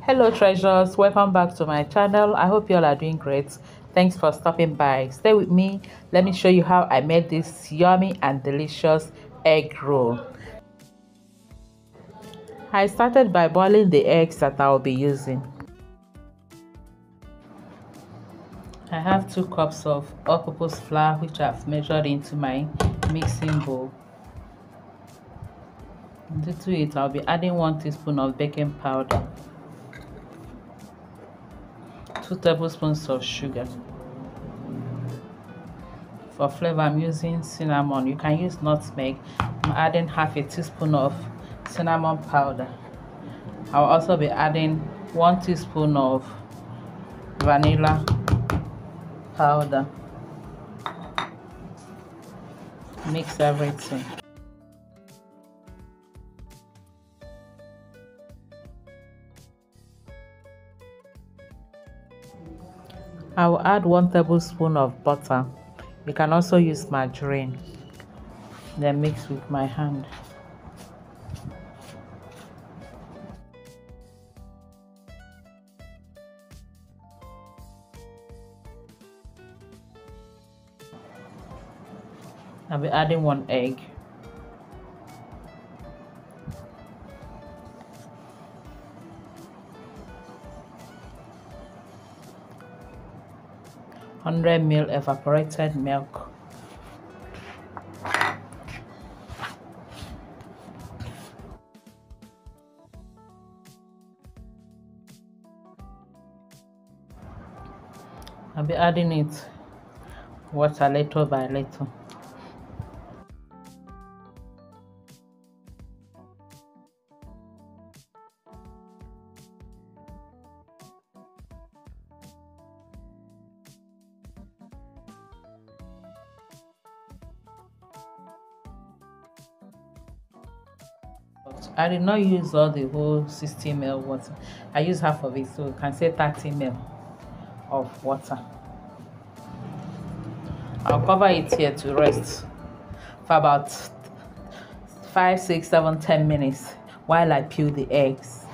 Hello treasures, welcome back to my channel. I hope you all are doing great. Thanks for stopping by. Stay with me. Let me show you how I made this yummy and delicious egg roll. I started by boiling the eggs that I will be using. I have 2 cups of all-purpose flour which I've measured into my mixing bowl. To it, I'll be adding 1 teaspoon of baking powder, 2 tablespoons of sugar. For flavor, I'm using cinnamon. You can use nutmeg. I'm adding half a teaspoon of cinnamon powder. I'll also be adding 1 teaspoon of vanilla powder. Mix everything. I will add 1 tablespoon of butter. You can also use margarine. Then mix with my hand. I'll be adding 1 egg. (100 ml) evaporated milk. I'll be adding it water little by little. I did not use all the whole 60 ml water. I used half of it, so you can say 30 ml of water. I'll cover it here to rest for about 5, 6, 7, 10 minutes while I peel the eggs.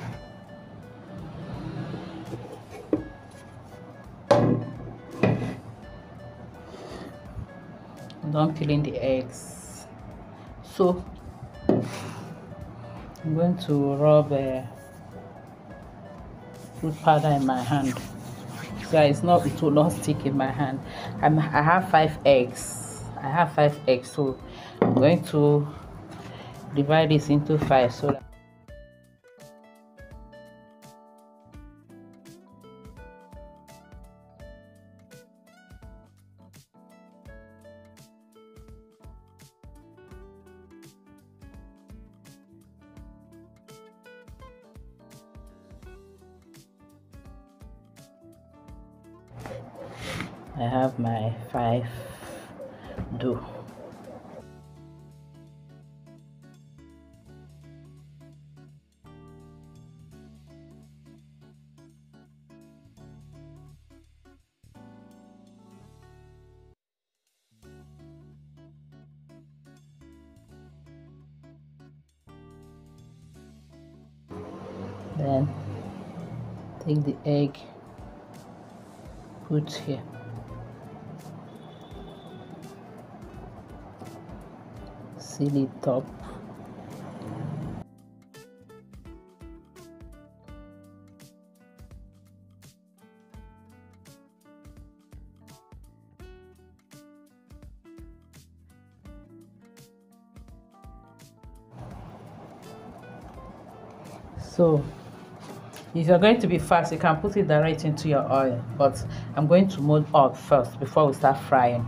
I'm done peeling the eggs. So I'm going to rub fruit powder in my hand, so it will not stick in my hand. I have 5 eggs. So I'm going to divide this into 5 so that I have my 5 dough. Then take the egg, put here. Seal it up. So if you're going to be fast, you can put it direct into your oil, but I'm going to mold up first before we start frying.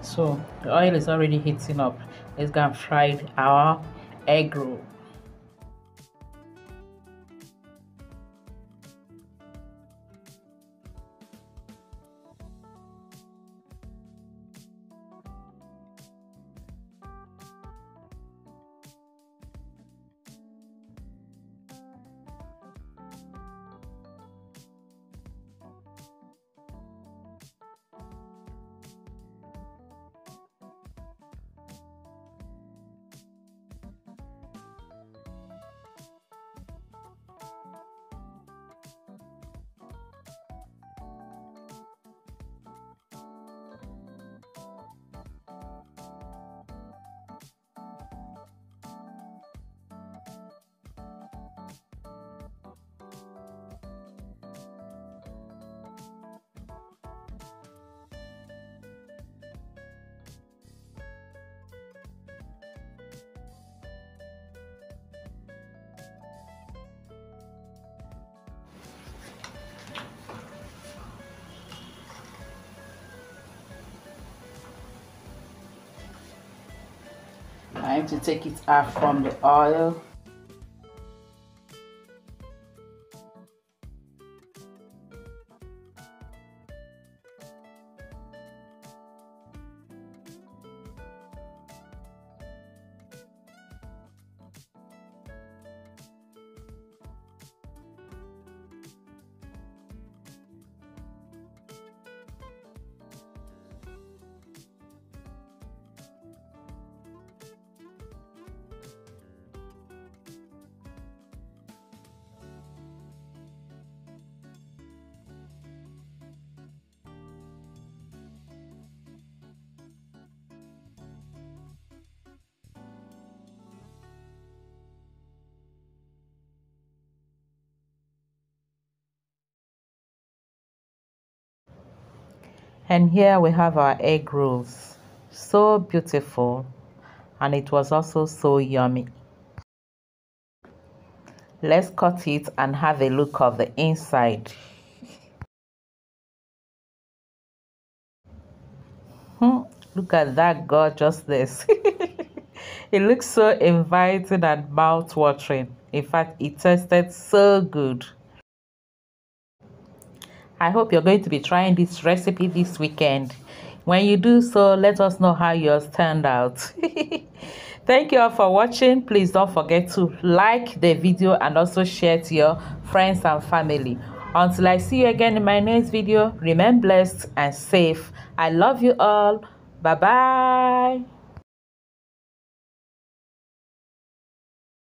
So the oil is already heating up. Let's go and fry our egg roll. I have to take it out from the oil. And here we have our egg rolls. So beautiful, and it was also so yummy. Let's cut it and have a look of the inside. Look at that gorgeousness. It looks so inviting and mouth-watering. In fact, it tasted so good. I hope you're going to be trying this recipe this weekend. When you do so, let us know how yours turned out. Thank you all for watching. Please don't forget to like the video and also share to your friends and family. Until I see you again in my next video, remain blessed and safe. I love you all. Bye-bye.